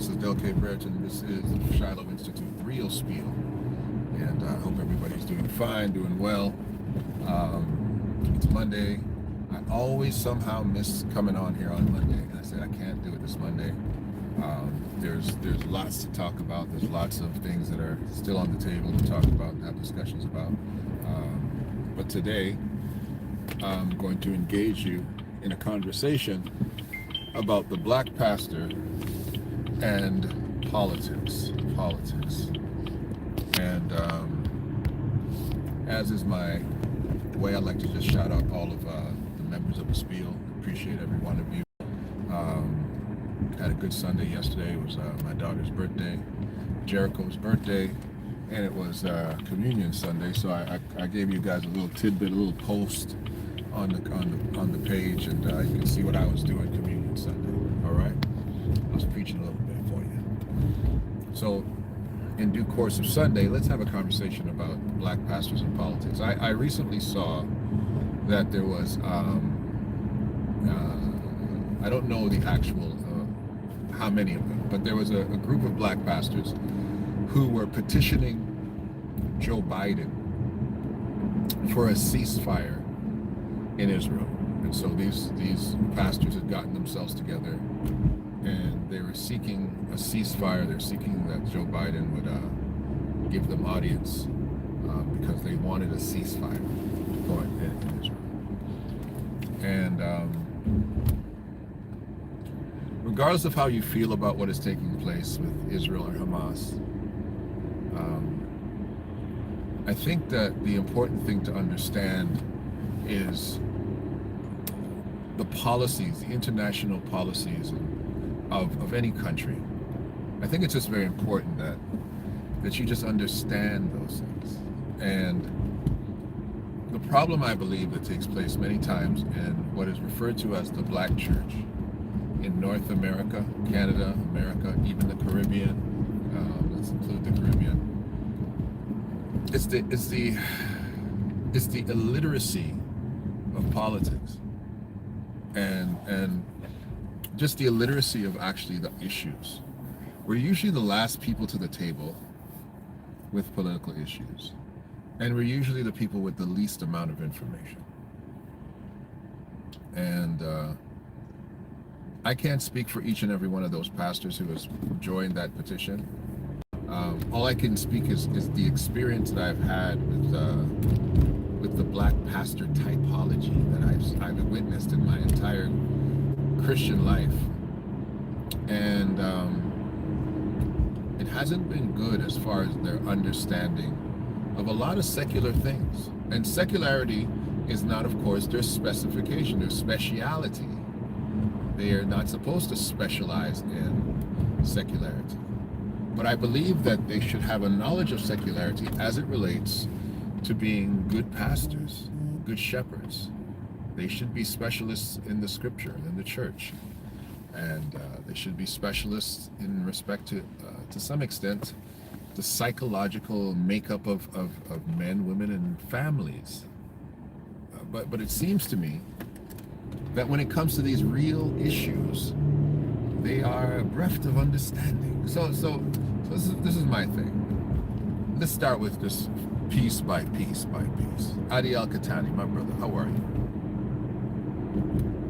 This is Del K. Brereton. This is the Shiloh Institute Real Spiel. And I hope everybody's doing fine, doing well. It's Monday. I always somehow miss coming on here on Monday. And I said I can't do it this Monday. There's lots to talk about. There's lots of things that are still on the table to talk about and have discussions about. But today, I'm going to engage you in a conversation about the black pastor and politics. And as is my way, I'd like to just shout out all of the members of the Spiel. Appreciate every one of you. Had a good Sunday yesterday. It was my daughter's birthday, Jericho's birthday, and it was Communion Sunday. So I gave you guys a little tidbit, a little post on the page, and you can see what I was doing Communion Sunday. All right, I was preaching a little bit for you. So, in due course of Sunday, let's have a conversation about black pastors and politics. I recently saw that there was I don't know the actual how many of them, but there was a group of black pastors who were petitioning Joe Biden for a ceasefire in Israel. And so these pastors had gotten themselves together and they were seeking a ceasefire. They're seeking that Joe Biden would give them audience because they wanted a ceasefire going in Israel. And regardless of how you feel about what is taking place with Israel or Hamas, I think that the important thing to understand is the policies, the international policies of any country. I think it's just very important that you just understand those things. And the problem, I believe, that takes place many times in what is referred to as the black church in North America, Canada, America, even the Caribbean, let's include the Caribbean. It's the illiteracy of politics and just the illiteracy of actually the issues. We're usually the last people to the table with political issues, and we're usually the people with the least amount of information. And I can't speak for each and every one of those pastors who has joined that petition. All I can speak is the experience that I've had with the black pastor typology that I've witnessed in my entire Christian life, and it hasn't been good as far as their understanding of a lot of secular things. And secularity is not, of course, their specification, their speciality. They are not supposed to specialize in secularity. But I believe that they should have a knowledge of secularity as it relates to being good pastors, good shepherds. They should be specialists in the scripture, in the church. And they should be specialists in respect to some extent, the psychological makeup of men, women, and families. But it seems to me that when it comes to these real issues, they are bereft of understanding. So this is my thing. Let's start with this piece by piece by piece. Adi Al-Katani, my brother, how are you?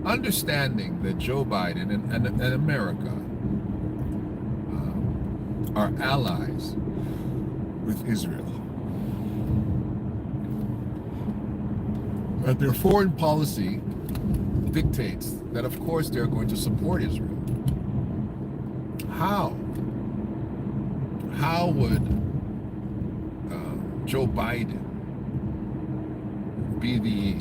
Understanding that Joe Biden and America are allies with Israel. That their foreign policy dictates that, of course, they're going to support Israel. How would Joe Biden be the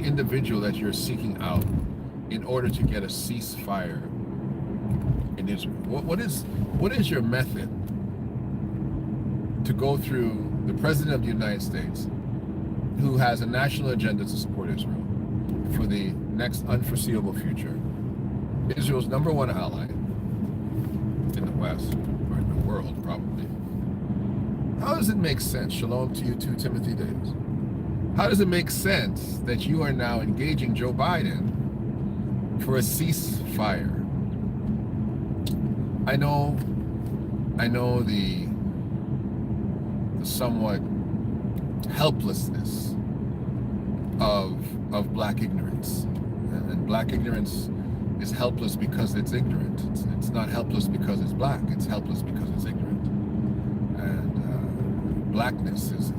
individual that you're seeking out in order to get a ceasefire in Israel? What is your method to go through the President of the United States, who has a national agenda to support Israel for the next unforeseeable future, Israel's number one ally in the West, or in the world, probably? How does it make sense? Shalom to you too, Timothy Davis. How does it make sense that you are now engaging Joe Biden for a ceasefire I know, I know the somewhat helplessness of black ignorance, and black ignorance is helpless because it's ignorant. It's not helpless because it's black. It's helpless because it's ignorant. And blackness is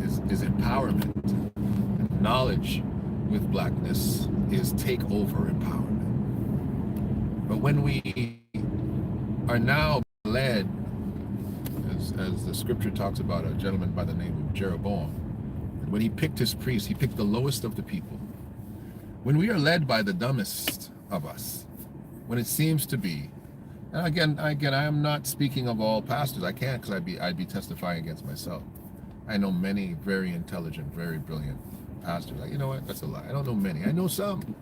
empowerment. And knowledge with blackness is takeover empowerment. But when we are now led, as the scripture talks about a gentleman by the name of Jeroboam, when he picked his priests, he picked the lowest of the people. When we are led by the dumbest of us, when it seems to be, and again, I am not speaking of all pastors. I can't, because I'd be testifying against myself. I know many very intelligent, very brilliant pastors. You know what? That's a lie. I don't know many. I know some.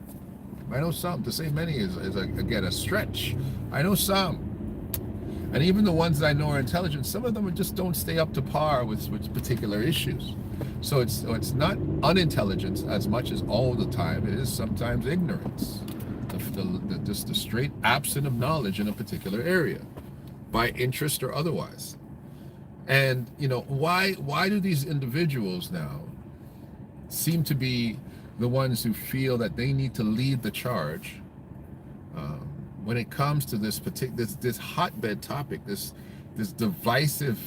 I know some. To say many is again a stretch. I know some. And even the ones that I know are intelligent, some of them just don't stay up to par with particular issues. So it's not unintelligence as much as all the time. It is sometimes ignorance, just the straight absence of knowledge in a particular area, by interest or otherwise. And why do these individuals now seem to be the ones who feel that they need to lead the charge when it comes to this hotbed topic, this divisive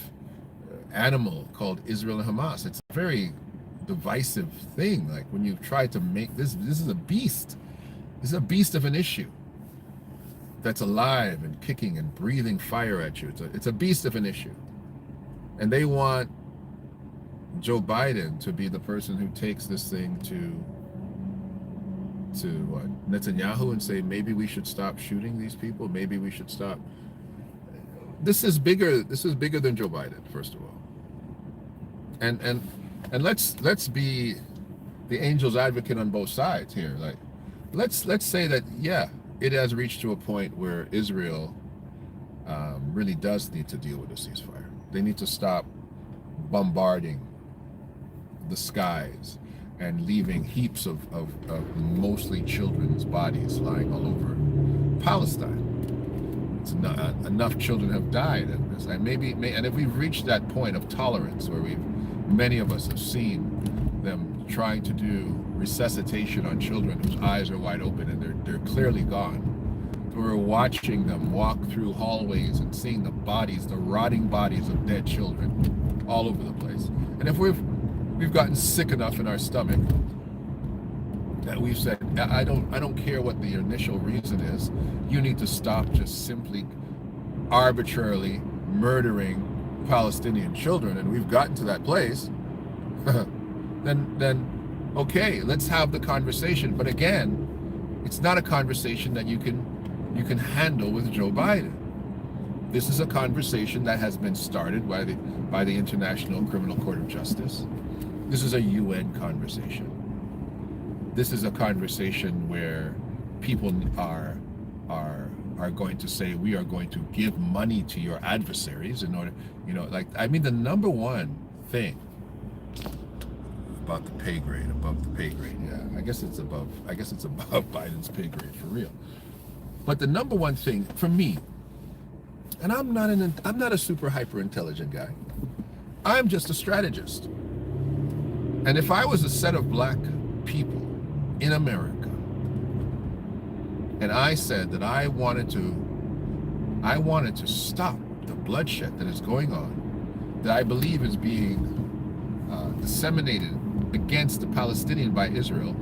animal called Israel and Hamas? It's a very divisive thing. Like, when you try to make this is a beast. This is a beast of an issue that's alive and kicking and breathing fire at you. It's a beast of an issue. And they want Joe Biden to be the person who takes this thing to Netanyahu and say, maybe we should stop shooting these people. Maybe we should stop. This is bigger than Joe Biden, first of all. And let's be the angel's advocate on both sides here. Like, let's say that, yeah, it has reached to a point where Israel really does need to deal with a ceasefire. They need to stop bombarding the skies and leaving heaps of mostly children's bodies lying all over Palestine. It's enough children have died in this, and and if we've reached that point of tolerance where many of us have seen them trying to do resuscitation on children whose eyes are wide open and they're clearly gone. We're watching them walk through hallways and seeing the rotting bodies of dead children all over the place. And if we've gotten sick enough in our stomach that we've said, I don't care what the initial reason is, you need to stop just simply arbitrarily murdering Palestinian children, and we've gotten to that place, then okay, let's have the conversation. But again, it's not a conversation that you can handle with Joe Biden. This is a conversation that has been started by the International Criminal Court of Justice. This is a UN conversation. This is a conversation where people are going to say, we are going to give money to your adversaries in order, the number one thing above the pay grade, yeah, I guess it's above Biden's pay grade for real. But the number one thing for me, and I'm not a super hyper intelligent guy. I'm just a strategist. And if I was a set of black people in America, and I said that I wanted to stop the bloodshed that is going on, that I believe is being disseminated against the Palestinian by Israel,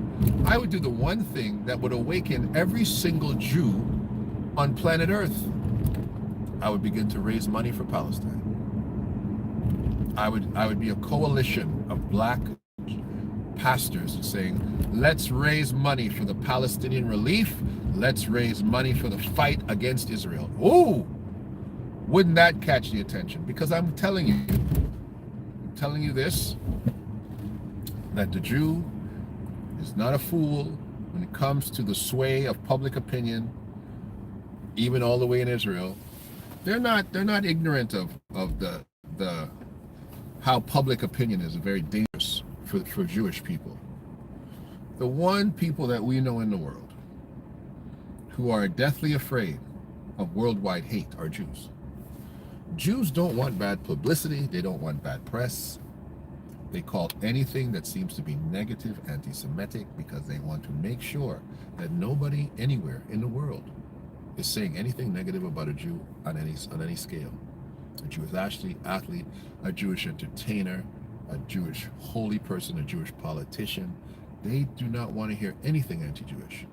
I would do the one thing that would awaken every single Jew on planet Earth. I would begin to raise money for Palestine. I would be a coalition of black pastors saying, let's raise money for the Palestinian relief. Let's raise money for the fight against Israel. Ooh, wouldn't that catch the attention? Because I'm telling you this, that the Jew is not a fool when it comes to the sway of public opinion, even all the way in Israel. They're not ignorant of the how public opinion is very dangerous for Jewish people. The one people that we know in the world who are deathly afraid of worldwide hate are Jews. Jews don't want bad publicity. They don't want bad press. They call anything that seems to be negative anti-Semitic because they want to make sure that nobody anywhere in the world is saying anything negative about a Jew on any scale. A Jewish athlete, a Jewish entertainer, a Jewish holy person, a Jewish politician. They do not want to hear anything anti-Jewish.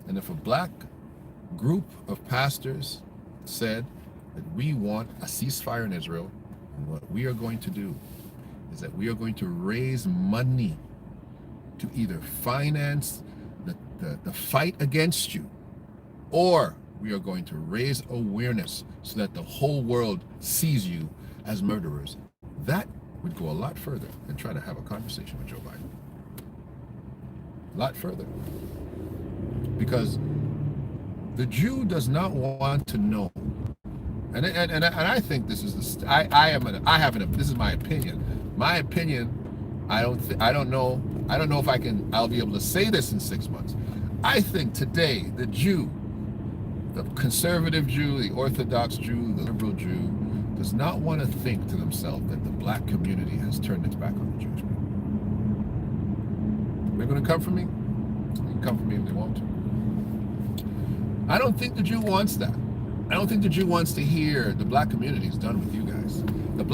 And if a black group of pastors said that we want a ceasefire in Israel, and what we are going to do is that we are going to raise money to either finance the fight against you, or we are going to raise awareness so that the whole world sees you as murderers. That would go a lot further than trying to have a conversation with Joe Biden. A lot further. Because the Jew does not want to know, and I think this is this is my opinion. My opinion, I don't know if I'll be able to say this in 6 months. I think today the Jew, the conservative Jew, the Orthodox Jew, the liberal Jew, does not want to think to themselves that the black community has turned its back on the Jewish people. They're going to come for me. They can come for me if they want to. I don't think the Jew wants that. I don't think the Jew wants to hear the black community is done with you guys. The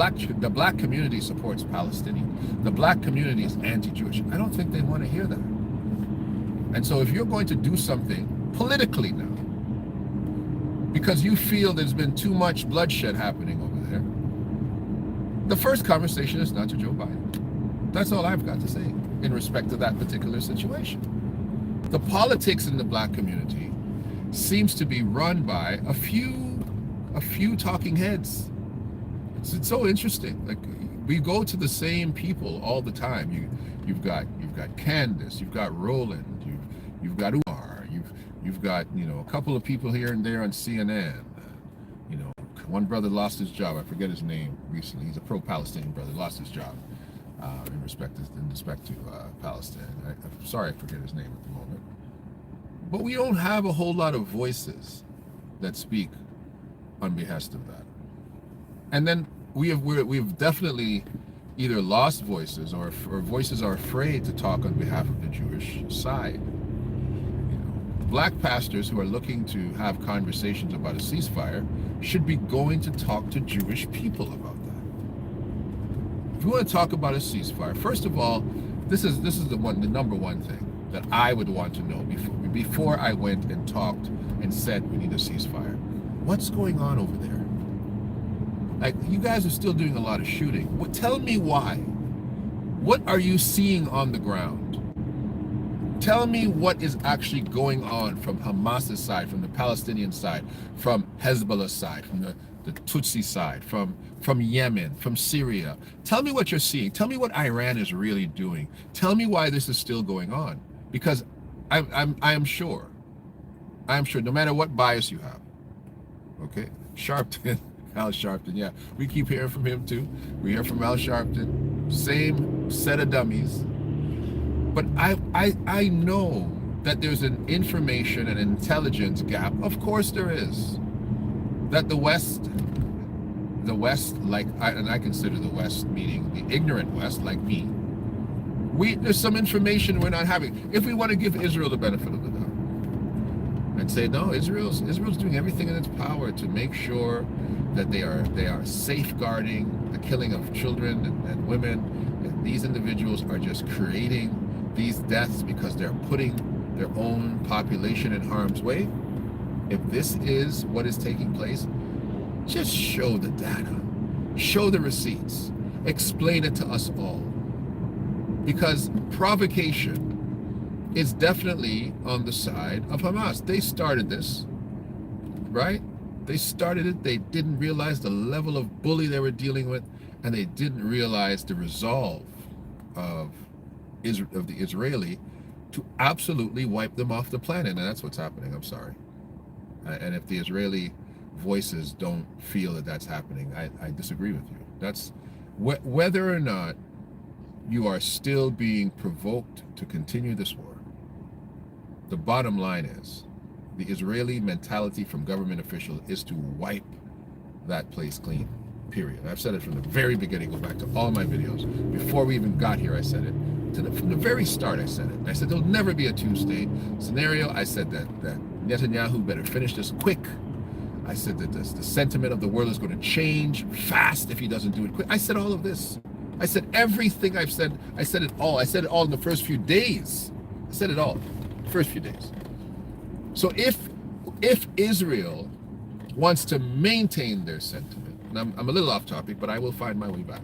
black community supports Palestinian. The black community is anti-Jewish. I don't think they want to hear that. And so if you're going to do something politically now, because you feel there's been too much bloodshed happening over there, the first conversation is not to Joe Biden. That's all I've got to say in respect to that particular situation. The politics in the black community seems to be run by a few talking heads. It's so interesting. Like, we go to the same people all the time. You've got Candace, you've got Roland, you've got Umar, you've got a couple of people here and there on CNN. One brother lost his job. I forget his name recently. He's a pro-Palestinian brother. Lost his job in respect to Palestine. I'm sorry, I forget his name at the moment. But we don't have a whole lot of voices that speak on behest of that. And then we've definitely either lost voices or voices are afraid to talk on behalf of the Jewish side. Black pastors who are looking to have conversations about a ceasefire should be going to talk to Jewish people about that. If you want to talk about a ceasefire, first of all, this is the number one thing that I would want to know before I went and talked and said we need a ceasefire. What's going on over there? Like, you guys are still doing a lot of shooting. Tell me why. What are you seeing on the ground? Tell me what is actually going on from Hamas's side, from the Palestinian side, from Hezbollah's side, from the Tutsi side, from Yemen, from Syria. Tell me what you're seeing. Tell me what Iran is really doing. Tell me why this is still going on. Because I am sure, no matter what bias you have, okay, Sharpton, Al Sharpton, yeah, we keep hearing from him too. We hear from Al Sharpton, same set of dummies. But I know that there's an information and intelligence gap. Of course there is. That the West, and I consider the West meaning the ignorant West, like me, there's some information we're not having. If we want to give Israel the benefit of the doubt and say, no, Israel's doing everything in its power to make sure that they are safeguarding the killing of children and women, and these individuals are just creating these deaths because they're putting their own population in harm's way. If this is what is taking place, just show the data, show the receipts, explain it to us all. Because provocation is definitely on the side of Hamas. They started this, right? They started it. They didn't realize the level of bully they were dealing with, and they didn't realize the resolve of the Israeli to absolutely wipe them off the planet. And that's what's happening. I'm sorry. And if the Israeli voices don't feel that that's happening, I disagree with you. That's whether or not you are still being provoked to continue this war. The bottom line is the Israeli mentality from government officials is to wipe that place clean, period. I've said it from the very beginning. Go back to all my videos. Before we even got here, I said it. From the very start, I said it. I said there'll never be a two-state scenario. I said that Netanyahu better finish this quick. I said that the sentiment of the world is going to change fast if he doesn't do it quick. I said all of this. I said everything I've said. I said it all. I said it all in the first few days. I said it all, first few days. So if Israel wants to maintain their sentiment, and I'm a little off topic, but I will find my way back,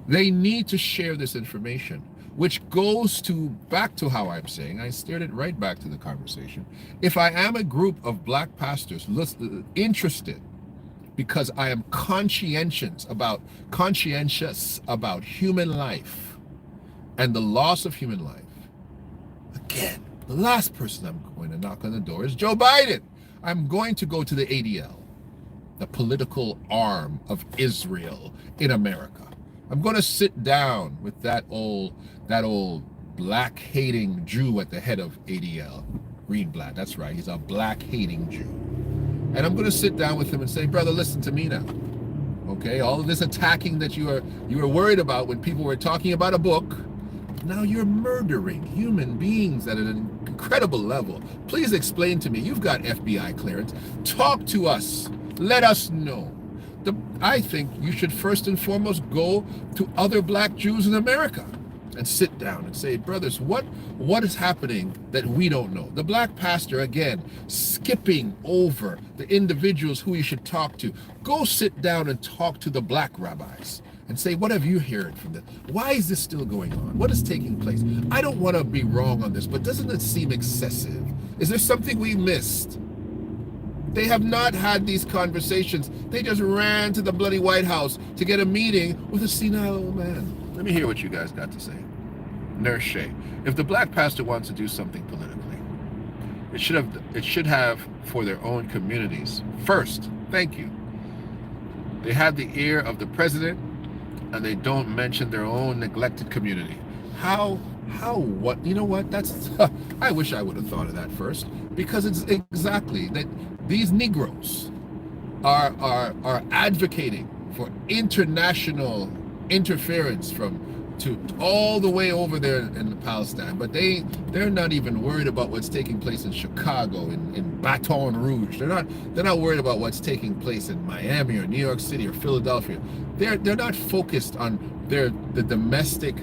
they need to share this information, which goes back to how I'm saying, I steered it right back to the conversation. If I am a group of black pastors interested because I am conscientious about human life and the loss of human life, again, the last person I'm going to knock on the door is Joe Biden. I'm going to go to the ADL, the political arm of Israel in America. I'm going to sit down with that old black-hating Jew at the head of ADL, Greenblatt. That's right, he's a black-hating Jew. And I'm going to sit down with him and say, brother, listen to me now. Okay, all of this attacking that you were worried about when people were talking about a book, now you're murdering human beings at an incredible level. Please explain to me. You've got FBI clearance. Talk to us. Let us know. I think you should first and foremost go to other black Jews in America and sit down and say, brothers, what is happening that we don't know? The black pastor, again, skipping over the individuals who you should talk to. Go sit down and talk to the black rabbis and say, what have you heard from them? Why is this still going on? What is taking place? I don't want to be wrong on this, but doesn't it seem excessive? Is there something we missed? They have not had these conversations. They just ran to the bloody White House to get a meeting with a senile old man. Let me hear what you guys got to say. Nurse Shay, if the black pastor wants to do something politically, it should have for their own communities first. Thank you. They have the ear of the president, and they don't mention their own neglected community. What? You know what? That's, I wish I would have thought of that first, because it's exactly that these Negroes are advocating for international interference to all the way over there in Palestine, but they're not even worried about what's taking place in Chicago, in Baton Rouge. They're not worried about what's taking place in Miami or New York City or Philadelphia. They're not focused on the domestic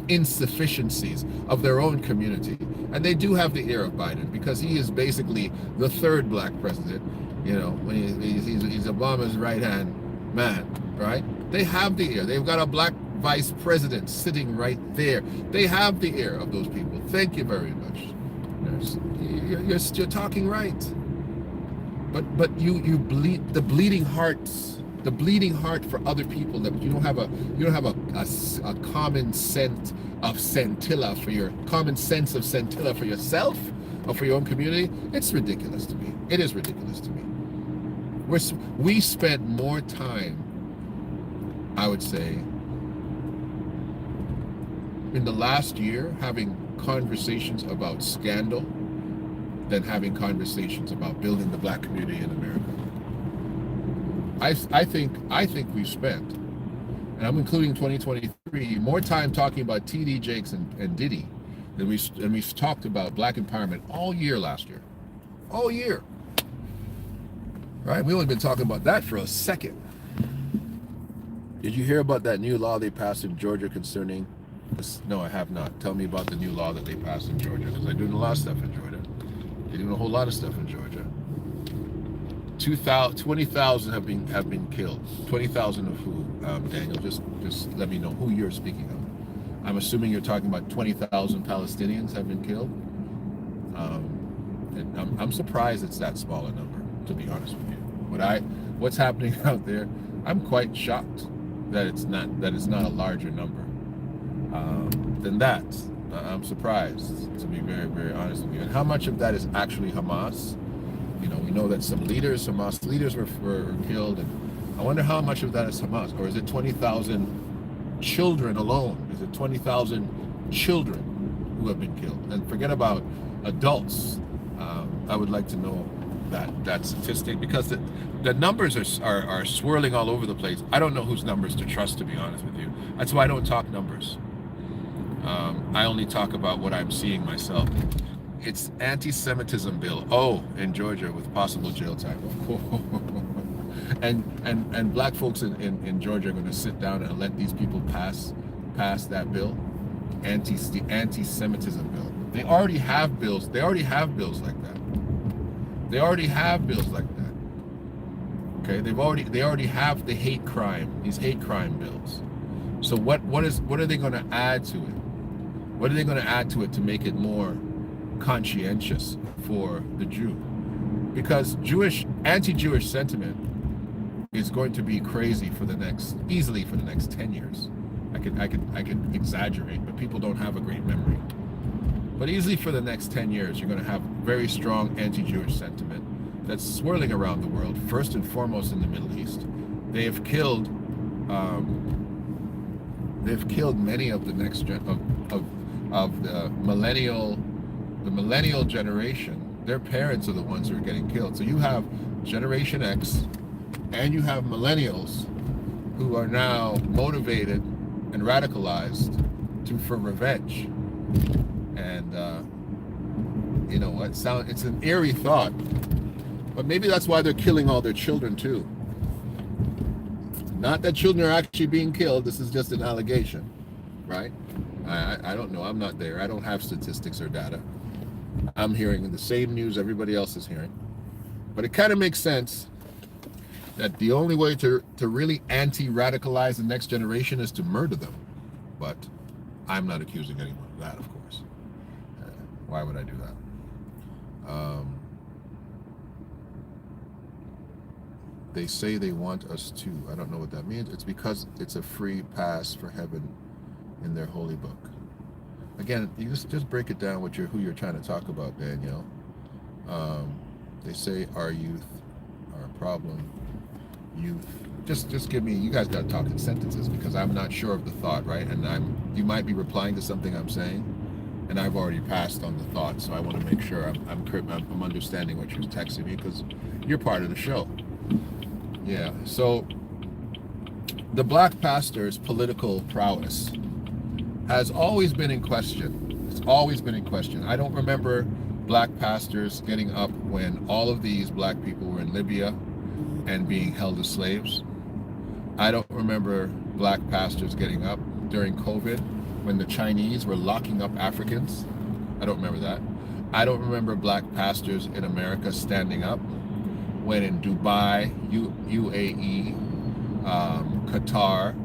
insufficiencies of their own community. And they do have the ear of Biden, because he is basically the third black president, you know, when he's Obama's right-hand man, right? They have the ear. They've got a black vice president sitting right there. They have the ear of those people. Thank you very much, nurse. You're talking right. But you bleed the bleeding hearts. The bleeding heart for other people, that you don't have a common sense of scintilla for yourself or for your own community. It's ridiculous to me. It is ridiculous to me. We spent more time, I would say, in the last year having conversations about scandal than having conversations about building the black community in America. I think we've spent, and I'm including 2023, more time talking about TD Jakes and Diddy than we've talked about black empowerment all year last year. All year. Right? We only been talking about that for a second. Did you hear about that new law they passed in Georgia concerning this? No, I have not. Tell me about the new law that they passed in Georgia, because they're doing a lot of stuff in Georgia. They're doing a whole lot of stuff in Georgia. 20,000 have been killed. 20,000 of who? Daniel, just let me know who you're speaking of. I'm assuming you're talking about 20,000 Palestinians have been killed. And I'm surprised it's that small a number, to be honest with you. What's happening out there? I'm quite shocked that it's not a larger number than that. I'm surprised, to be very, very honest with you. And how much of that is actually Hamas? You know, we know that some Hamas leaders were killed, and I wonder how much of that is Hamas, or is it 20,000 children alone? Is it 20,000 children who have been killed? And forget about adults. I would like to know that statistic, because the numbers are swirling all over the place. I don't know whose numbers to trust, to be honest with you. That's why I don't talk numbers. I only talk about what I'm seeing myself. It's anti-Semitism bill. Oh, in Georgia with possible jail time. and black folks in Georgia are going to sit down and let these people pass that bill, anti-Semitism bill. They already have bills. They already have bills like that. They already have bills like that. Okay, they already have the hate crime, these hate crime bills. So what are they going to add to it? What are they going to add to it to make it more conscientious for the Jew? Because anti-Jewish sentiment is going to be crazy easily for the next 10 years. I could exaggerate, but people don't have a great memory. But easily for the next 10 years, you're going to have very strong anti-Jewish sentiment that's swirling around the world, first and foremost in the Middle East. They have killed many of the next of the millennial generation. Their parents are the ones who are getting killed. So you have Generation X and you have millennials who are now motivated and radicalized for revenge. And you know what? It's an eerie thought, but maybe that's why they're killing all their children too. Not that children are actually being killed. This is just an allegation, right? I don't know. I'm not there. I don't have statistics or data. I'm hearing the same news everybody else is hearing. But it kind of makes sense that the only way to really anti-radicalize the next generation is to murder them. But I'm not accusing anyone of that, of course. Why would I do that? They say they want us to. I don't know what that means. It's because it's a free pass for heaven in their holy book. Again, you just break it down with who you're trying to talk about, Danielle. They say our youth are a problem. Youth. Just give me. You guys got to talk in sentences because I'm not sure of the thought, right? And you might be replying to something I'm saying, and I've already passed on the thought, so I want to make sure I'm understanding what you're texting me because you're part of the show. Yeah. So the black pastor's political prowess has always been in question. It's always been in question. I don't remember black pastors getting up when all of these black people were in Libya and being held as slaves. I don't remember black pastors getting up during COVID when the Chinese were locking up Africans. I don't remember that. I don't remember black pastors in America standing up when in Dubai, UAE, Qatar,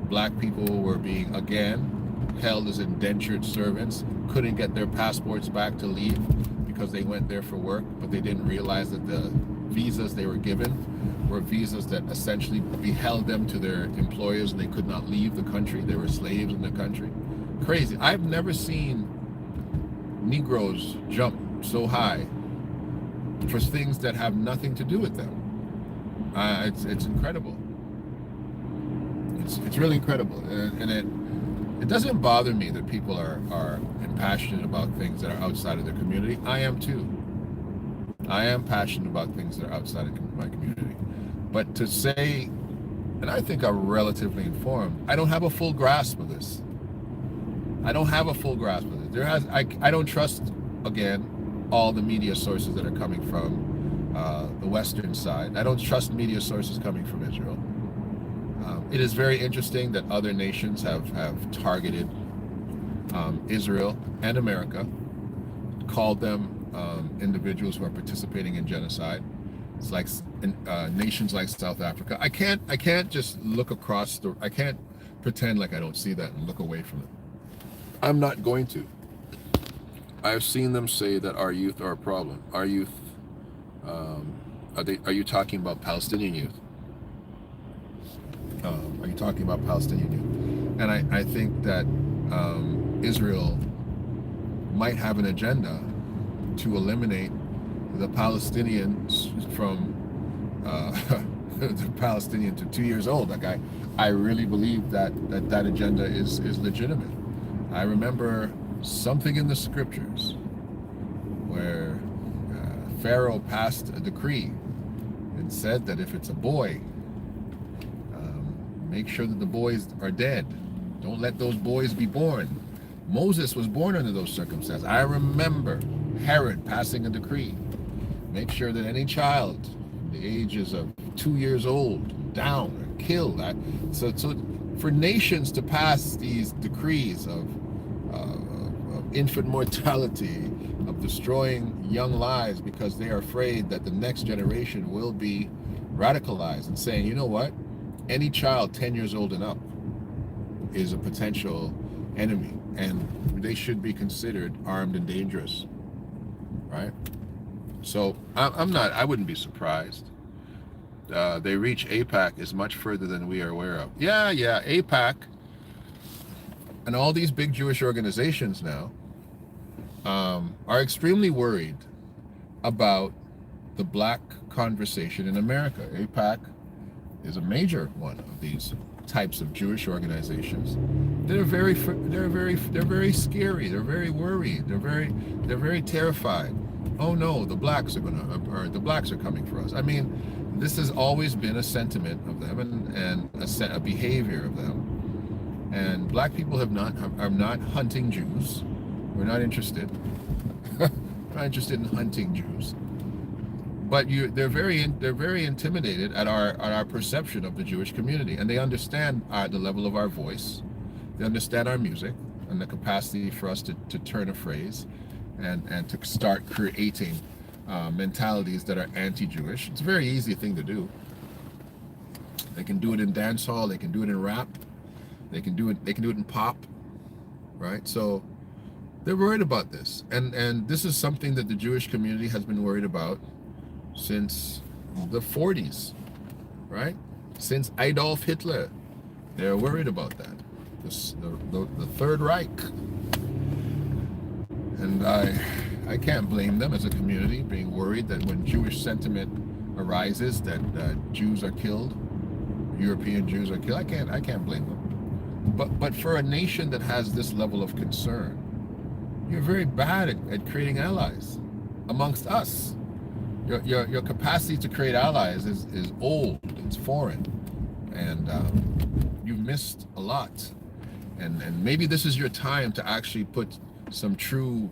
black people were being, again, held as indentured servants, couldn't get their passports back to leave because they went there for work, but they didn't realize that the visas they were given were visas that essentially beheld them to their employers and they could not leave the country. They were slaves in the country. Crazy. I've never seen Negroes jump so high for things that have nothing to do with them. It's incredible. It's really incredible, and it doesn't bother me that people are passionate about things that are outside of their community. I am too. I am passionate about things that are outside of my community. But to say, and I think I'm relatively informed, I don't have a full grasp of this. I don't have a full grasp of it. I don't trust, again, all the media sources that are coming from the Western side. I don't trust media sources coming from Israel. It is very interesting that other nations have targeted Israel and America, called them individuals who are participating in genocide. It's like nations like South Africa. I can't just look across I can't pretend like I don't see that and look away from it. I'm not going to. I've seen them say that our youth are a problem. Our youth, are you talking about Palestinian youth? Are you talking about Palestinian youth? And I think that Israel might have an agenda to eliminate the Palestinians from the Palestinian to 2 years old. Like I really believe that agenda is legitimate. I remember something in the scriptures where Pharaoh passed a decree and said that if it's a boy, make sure that the boys are dead. Don't let those boys be born. Moses was born under those circumstances. I remember Herod passing a decree. Make sure that any child from the ages of 2 years old down are killed. So for nations to pass these decrees of infant mortality, of destroying young lives because they are afraid that the next generation will be radicalized, and saying, you know what, any child 10 years old and up is a potential enemy, and they should be considered armed and dangerous, right? So I wouldn't be surprised. They reach AIPAC is much further than we are aware of. Yeah, AIPAC and all these big Jewish organizations now are extremely worried about the black conversation in America. AIPAC is a major one of these types of Jewish organizations. They're very scary. They're very worried. They're very terrified. Oh no, the blacks are coming for us. I mean, this has always been a sentiment of them and a behavior of them. And black people are not hunting Jews. We're not interested. Not interested in hunting Jews. But they're very intimidated at our perception of the Jewish community, and they understand the level of our voice. They understand our music and the capacity for us to turn a phrase and to start creating mentalities that are anti-Jewish. It's a very easy thing to do. They can do it in dance hall. They can do it in rap. They can do it in pop, right? So they're worried about this, and this is something that the Jewish community has been worried about since the 40s, right? Since Adolf Hitler, they're worried about that. The Third Reich. And I can't blame them as a community being worried that when Jewish sentiment arises that Jews are killed, European Jews are killed. I can't blame them. But for a nation that has this level of concern, you're very bad at creating allies amongst us. Your capacity to create allies is old, it's foreign, and you've missed a lot. And maybe this is your time to actually put some true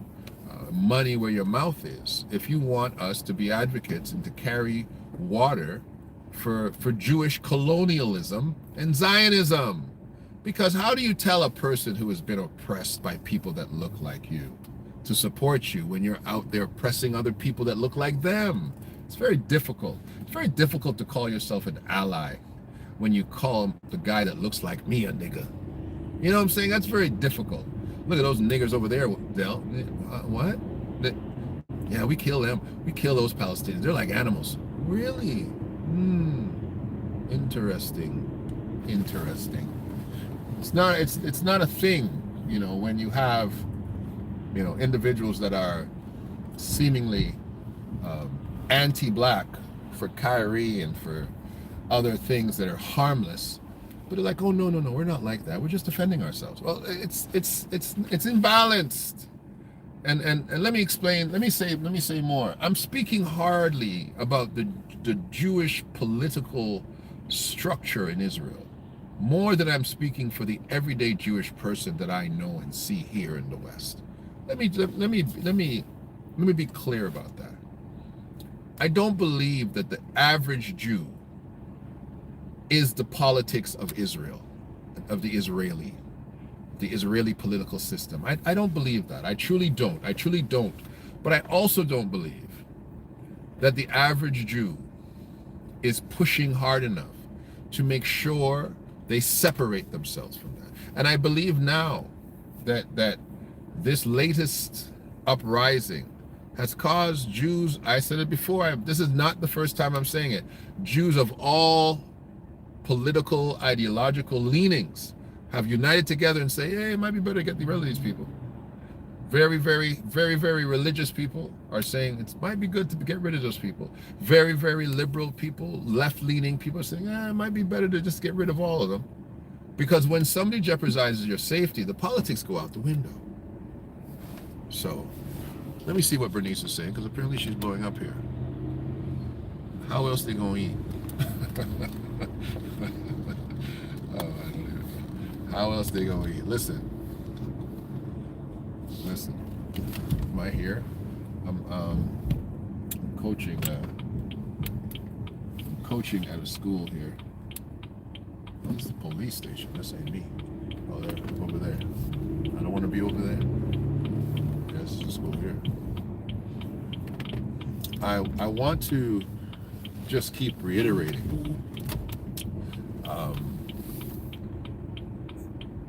money where your mouth is, if you want us to be advocates and to carry water for Jewish colonialism and Zionism. Because how do you tell a person who has been oppressed by people that look like you to support you when you're out there oppressing other people that look like them? It's very difficult. It's very difficult to call yourself an ally when you call the guy that looks like me a nigga. You know what I'm saying? That's very difficult. Look at those niggers over there, Del. What? Yeah, we kill them. We kill those Palestinians. They're like animals. Really? Interesting. It's not a thing, when you have, individuals that are seemingly anti-black for Kyrie and for other things that are harmless, but they're like, oh no, we're not like that. We're just defending ourselves. Well, it's imbalanced. And let me explain. Let me say more. I'm speaking hardly about the Jewish political structure in Israel, more than I'm speaking for the everyday Jewish person that I know and see here in the West. Let me be clear about that. I don't believe that the average Jew is the politics of Israel, of the Israeli political system. I don't believe that. I truly don't. But I also don't believe that the average Jew is pushing hard enough to make sure they separate themselves from that. And I believe now that this latest uprising has caused Jews, I said it before, this is not the first time I'm saying it, Jews of all political, ideological leanings have united together and say, hey, it might be better to get rid of these people. Very, very, very, very religious people are saying it might be good to get rid of those people. Very, very liberal people, left-leaning people are saying, it might be better to just get rid of all of them. Because when somebody jeopardizes your safety, the politics go out the window. So Let me see what Bernice is saying, because apparently she's blowing up here. How else they gonna eat? Oh, I don't even know. How else they gonna eat? Listen. Am I here? I'm coaching. I'm coaching at a school here. Oh, this is the police station. This ain't me. Oh, they're over there. I don't want to be over there. Yes, let's go here. I want to just keep reiterating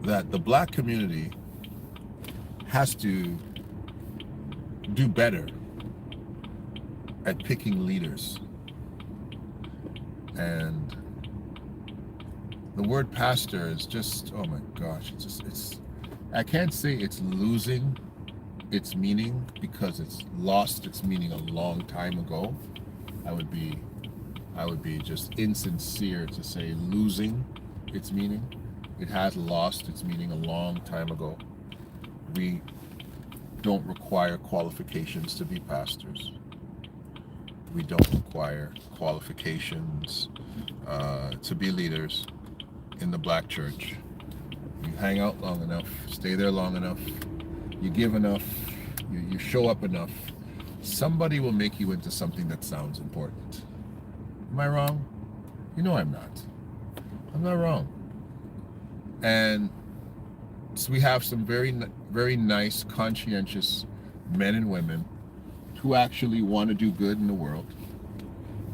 that the black community has to do better at picking leaders. And the word pastor is just, oh my gosh, it's I can't say it's losing its meaning, because it's lost its meaning a long time ago. I would be just insincere to say losing its meaning. It has lost its meaning a long time ago. We don't require qualifications to be pastors. We don't require qualifications to be leaders in the black church. You hang out long enough, stay there long enough, you give enough, you show up enough, somebody will make you into something that sounds important. Am I wrong? You know I'm not. I'm not wrong. And so we have some very, very nice, conscientious men and women who actually want to do good in the world.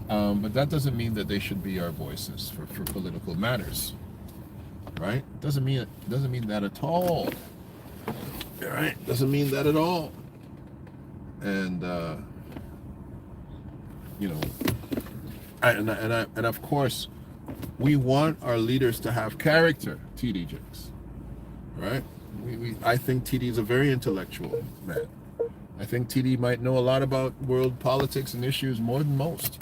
But that doesn't mean that they should be our voices for political matters, right? Doesn't mean that at all. Right? Doesn't mean that at all. And and of course, we want our leaders to have character, TD Jakes. Right? I think TD is a very intellectual man. I think TD might know a lot about world politics and issues more than most.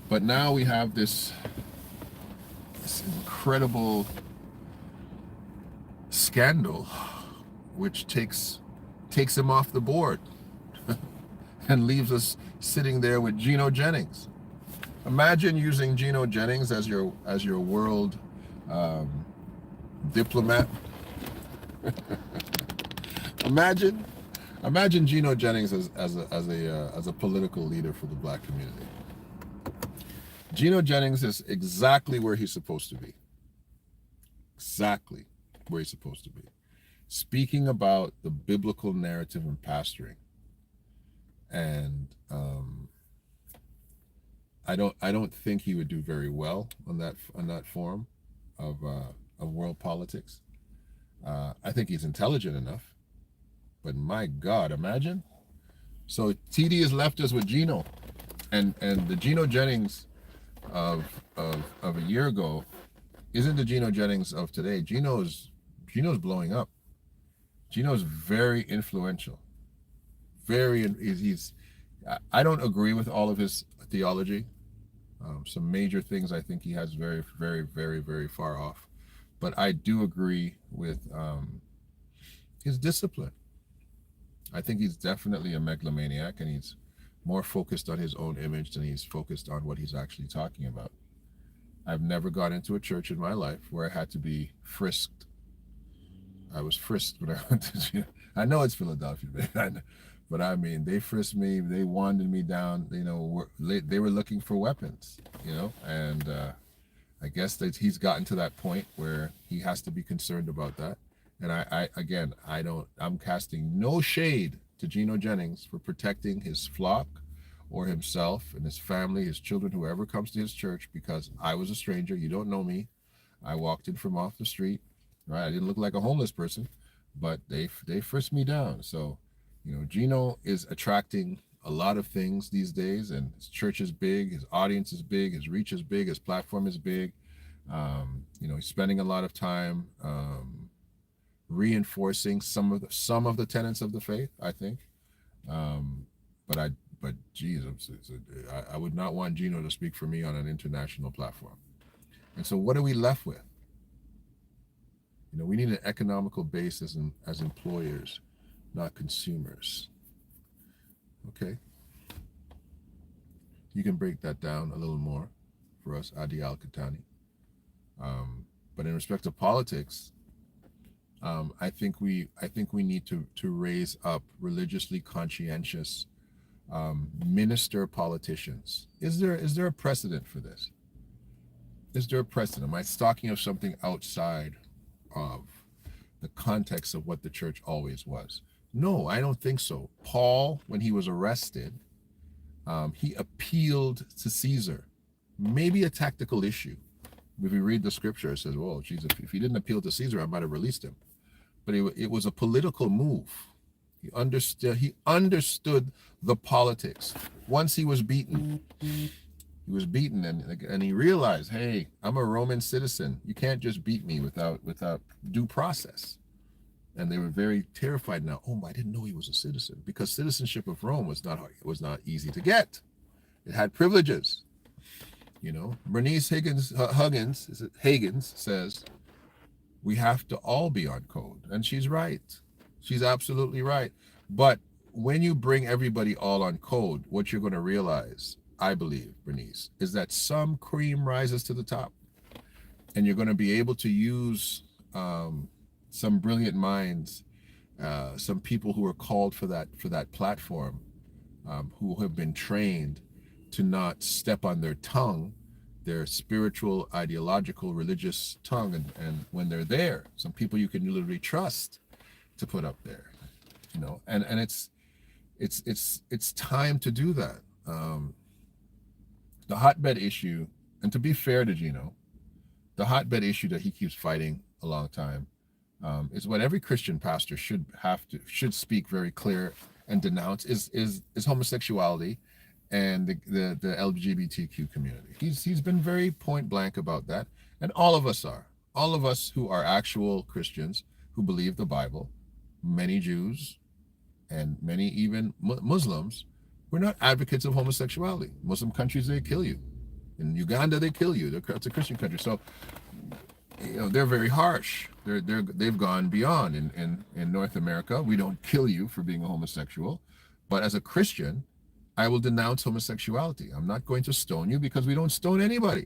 But now we have this incredible scandal which takes him off the board and leaves us sitting there with Gino Jennings. Imagine using Gino Jennings as your world diplomat. Imagine Gino Jennings as a political leader for the black community. Gino Jennings is exactly where he's supposed to be. Exactly where he's supposed to be. Speaking about the biblical narrative in pastoring. And I don't think he would do very well on that forum of world politics. I think he's intelligent enough, but my God, imagine. So TD has left us with Gino, and the Gino Jennings of a year ago isn't the Gino Jennings of today. Gino's blowing up. Gino's very influential. I don't agree with all of his theology. Some major things I think he has very, very, very, very far off. But I do agree with his discipline. I think he's definitely a megalomaniac, and he's more focused on his own image than he's focused on what he's actually talking about. I've never gone into a church in my life where I had to be frisked. I was frisked when I went to, I know it's Philadelphia, but I mean, they frisked me, they wanded me down, they were looking for weapons, and I guess that he's gotten to that point where he has to be concerned about that. And I'm casting no shade to Gino Jennings for protecting his flock or himself and his family, his children, whoever comes to his church, because I was a stranger. You don't know me. I walked in from off the street, right? I didn't look like a homeless person, but they frisked me down. So, Gino is attracting a lot of things these days, and his church is big, his audience is big, his reach is big, his platform is big. He's spending a lot of time reinforcing some of the tenets of the faith, I think. But geez, I would not want Gino to speak for me on an international platform. And so what are we left with? We need an economical base as employers not consumers. Okay. You can break that down a little more for us, Adi Al-Katani. But in respect to politics, I think we need to raise up religiously conscientious minister politicians. Is there a precedent for this? Is there a precedent? Am I talking of something outside of the context of what the church always was? No, I don't think so. Paul, when he was arrested, he appealed to Caesar. Maybe a tactical issue. If we read the scripture, it says, "Well, Jesus, if he didn't appeal to Caesar, I might have released him." But it was a political move. He understood the politics. Once he was beaten, and he realized, hey, I'm a Roman citizen. You can't just beat me without due process. And they were very terrified now. Oh, I didn't know he was a citizen, because citizenship of Rome was not easy to get. It had privileges. Bernice Higgins says we have to all be on code, and she's right. She's absolutely right. But when you bring everybody all on code, what you're going to realize, I believe, Bernice, is that some cream rises to the top, and you're going to be able to use some brilliant minds, some people who are called for that platform, who have been trained to not step on their tongue, their spiritual, ideological, religious tongue, and when they're there, some people you can literally trust to put up there, and it's time to do that. The hotbed issue, and to be fair to Gino, the hotbed issue that he keeps fighting a long time, is what every Christian pastor should speak very clear and denounce is homosexuality and the LGBTQ community. He's been very point blank about that, and all of us who are actual Christians who believe the Bible, many Jews and many even Muslims, we're not advocates of homosexuality. Muslim countries, they kill you. In Uganda, they kill you. It's a Christian country, so they're very harsh. They've gone beyond. In North America, we don't kill you for being a homosexual, but as a Christian, I will denounce homosexuality. I'm not going to stone you, because we don't stone anybody.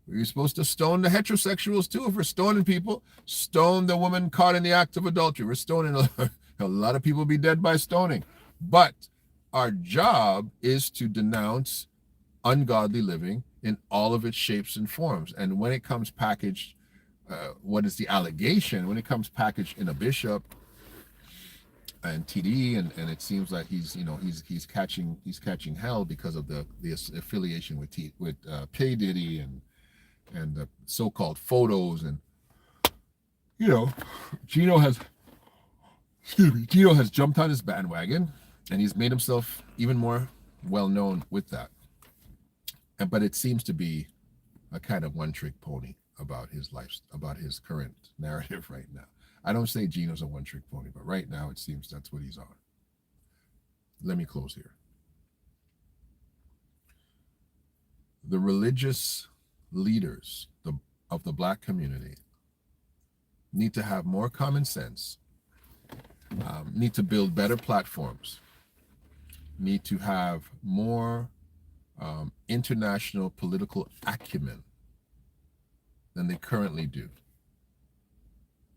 We're supposed to stone the heterosexuals too. If we're stoning people, stone the woman caught in the act of adultery. We're stoning a lot of people be dead by stoning. But our job is to denounce ungodly living in all of its shapes and forms. And when it comes packaged, what is the allegation? When it comes packaged in a bishop and TD, and it seems like he's catching hell because of the affiliation with P. Diddy and the so-called photos, and Gino has jumped on his bandwagon, and he's made himself even more well known with that. But it seems to be a kind of one-trick pony about his life, about his current narrative right now. I don't say Gino's a one-trick pony, but right now it seems that's what he's on. Let me close here. The religious leaders of the Black community need to have more common sense, need to build better platforms, need to have more international political acumen than they currently do.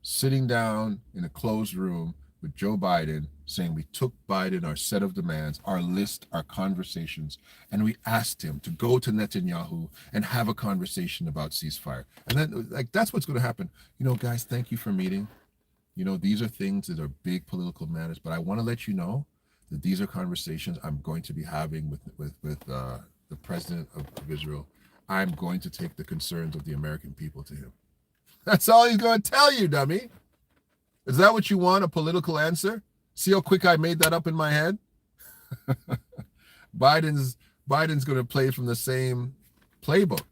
Sitting down in a closed room with Joe Biden, saying we took Biden our set of demands, our list, our conversations, and we asked him to go to Netanyahu and have a conversation about ceasefire. And then, that's what's going to happen. Guys, thank you for meeting. These are things that are big political matters, but I want to let you know that these are conversations I'm going to be having with the president of Israel. I'm going to take the concerns of the American people to him. That's all he's going to tell you, dummy. Is that what you want, a political answer? See how quick I made that up in my head? Biden's going to play from the same playbook.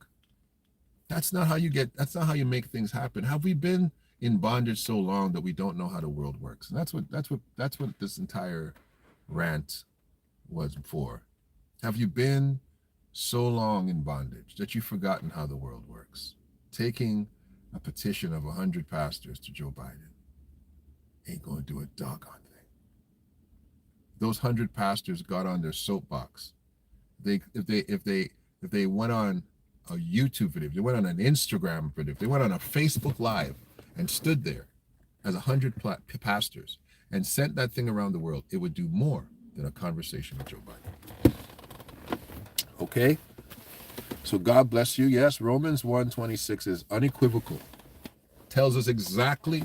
That's not how you make things happen. Have we been in bondage so long that we don't know how the world works? And that's what this entire rant was for. Have you been so long in bondage that you've forgotten how the world works? Taking a petition of 100 pastors to Joe Biden ain't going to do a doggone thing. those 100 pastors got on their soapbox, if they went on a YouTube video, if they went on an Instagram video, if they went on a Facebook Live and stood there as 100 pastors and sent that thing around the world, it would do more than a conversation with Joe Biden. Okay? So God bless you. Yes, Romans 1:26 is unequivocal. Tells us exactly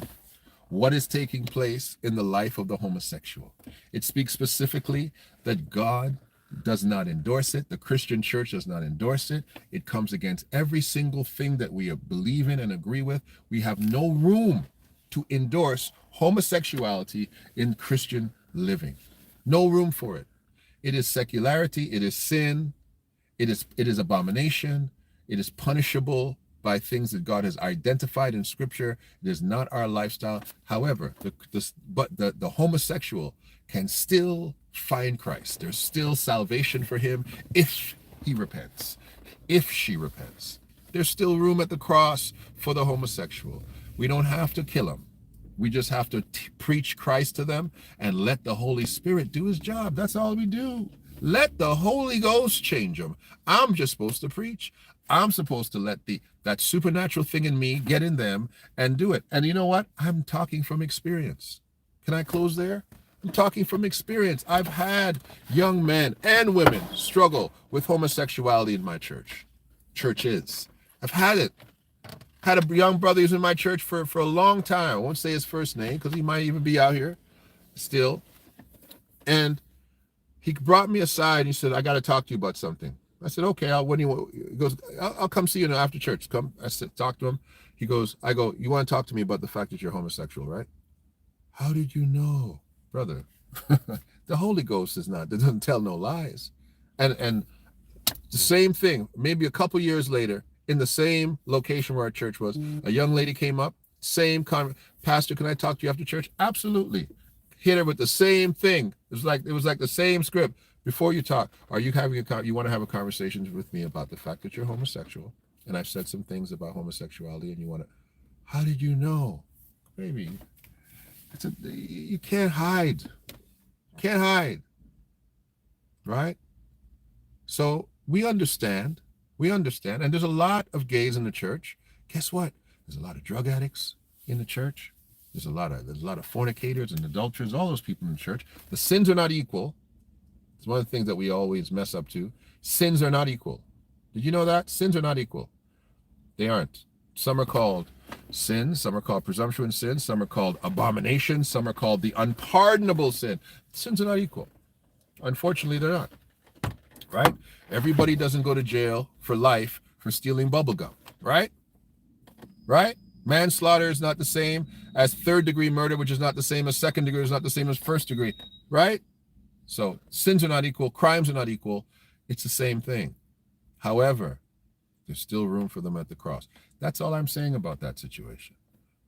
what is taking place in the life of the homosexual. It speaks specifically that God does not endorse it. The Christian church does not endorse it. It comes against every single thing that we believe in and agree with. We have no room to endorse homosexuality in Christian living. No room for it. It is secularity. It is sin. It is abomination. It is punishable by things that God has identified in Scripture. It is not our lifestyle. However, the homosexual can still find Christ. There's still salvation for him if he repents, if she repents. There's still room at the cross for the homosexual. We don't have to kill them. We just have to preach Christ to them and let the Holy Spirit do his job. That's all we do. Let the Holy Ghost change them. I'm just supposed to preach. I'm supposed to let that supernatural thing in me get in them and do it. And you know what? I'm talking from experience. Can I close there? I'm talking from experience. I've had young men and women struggle with homosexuality in my church. Churches. I've had it. Had a young brother who's in my church for a long time. I won't say his first name because he might even be out here still. And he brought me aside and he said, I got to talk to you about something. I said, okay, he goes, I'll come see you after church. Come. I said, talk to him. He goes, you want to talk to me about the fact that you're homosexual, right? How did you know, brother? The Holy Ghost doesn't tell no lies. And the same thing, maybe a couple years later, in the same location where our church was, a young lady came up, Pastor, can I talk to you after church? Absolutely. Hit her with the same thing. It was like the same script. Before you talk, are you you want to have a conversation with me about the fact that you're homosexual? And I've said some things about homosexuality, and you want to, how did you know? Baby, you can't hide. Can't hide. Right? So we understand, and there's a lot of gays in the church. Guess what? There's a lot of drug addicts in the church. There's a lot of fornicators and adulterers, all those people in the church. The sins are not equal. It's one of the things that we always mess up to. Sins are not equal. Did you know that? Sins are not equal. They aren't. Some are called sins, some are called presumptuous sins, some are called abominations, some are called the unpardonable sin. Sins are not equal. Unfortunately, they're not. Right? Everybody doesn't go to jail for life for stealing bubble gum. Right? Right? Manslaughter is not the same as third-degree murder, which is not the same as second degree, is not the same as first degree. Right? So sins are not equal, crimes are not equal. It's the same thing. However, there's still room for them at the cross. That's all I'm saying about that situation.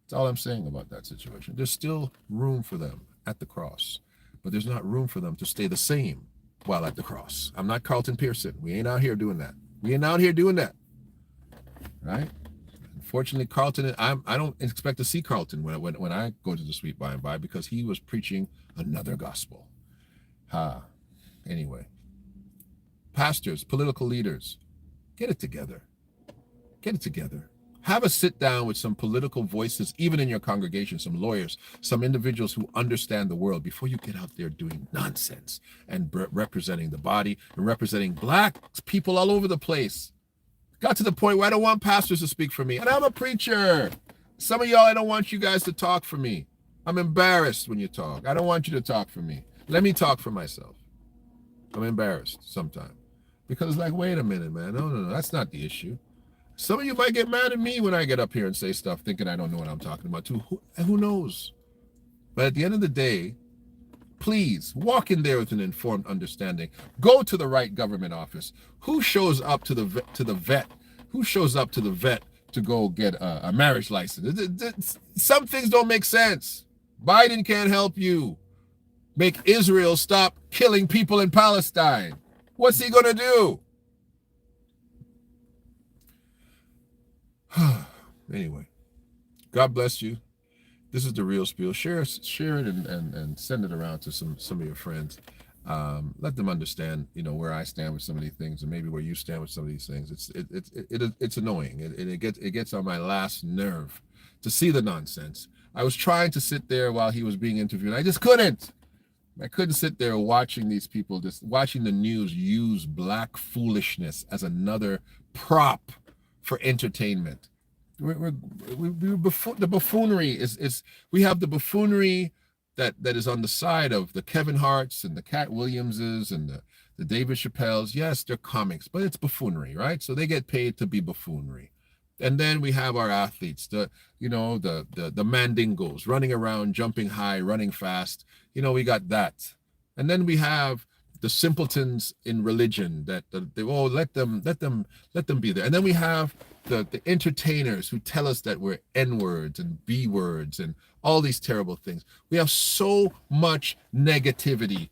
That's all I'm saying about that situation. There's still room for them at the cross, but there's not room for them to stay the same while at the cross. I'm not Carlton Pearson. We ain't out here doing that. Right? Unfortunately, Carlton, I don't expect to see Carlton when I go to the sweet by and by, because he was preaching another gospel. Anyway, pastors, political leaders, get it together. Get it together. Have a sit down with some political voices, even in your congregation, some lawyers, some individuals who understand the world, before you get out there doing nonsense and representing the body and representing black people all over the place. Got to the point where I don't want pastors to speak for me. And I'm a preacher. Some of y'all, I don't want you guys to talk for me. I'm embarrassed when you talk. I don't want you to talk for me. Let me talk for myself. I'm embarrassed sometimes. Because it's like, wait a minute, man. No, that's not the issue. Some of you might get mad at me when I get up here and say stuff thinking I don't know what I'm talking about too. Who knows? But at the end of the day, please walk in there with an informed understanding. Go to the right government office. Who shows up to the vet? Who shows up to the vet to go get a marriage license? Some things don't make sense. Biden can't help you make Israel stop killing people in Palestine. What's he gonna do? Anyway, God bless you. This is The Real Spiel. Share it and send it around to some of your friends. Let them understand, where I stand with some of these things, and maybe where you stand with some of these things. It's annoying. It gets on my last nerve to see the nonsense. I was trying to sit there while he was being interviewed. I just couldn't. I couldn't sit there watching these people, just watching the news use black foolishness as another prop for entertainment. The buffoonery is we have the buffoonery that is on the side of the Kevin Harts and the Cat Williamses and the David Chappelles. Yes, they're comics, but it's buffoonery, right? So they get paid to be buffoonery. And then we have our athletes, the mandingos running around, jumping high, running fast. We got that. And then we have the simpletons in religion that let them be there. And then we have the entertainers who tell us that we're N words and B words and all these terrible things. We have so much negativity.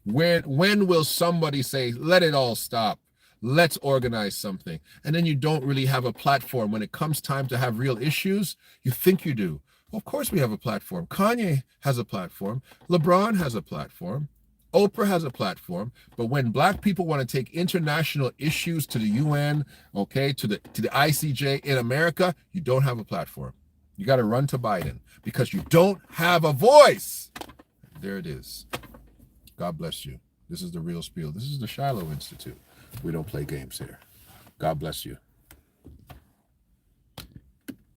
When will somebody say, let it all stop? Let's organize something. And then you don't really have a platform. When it comes time to have real issues, you think you do. Well, of course we have a platform. Kanye has a platform. LeBron has a platform. Oprah has a platform. But when black people want to take international issues to the UN, okay, to the ICJ in America, you don't have a platform. You got to run to Biden because you don't have a voice. There it is. God bless you. This is the Real Spiel. This is the Shiloh Institute. We don't play games here. God bless you.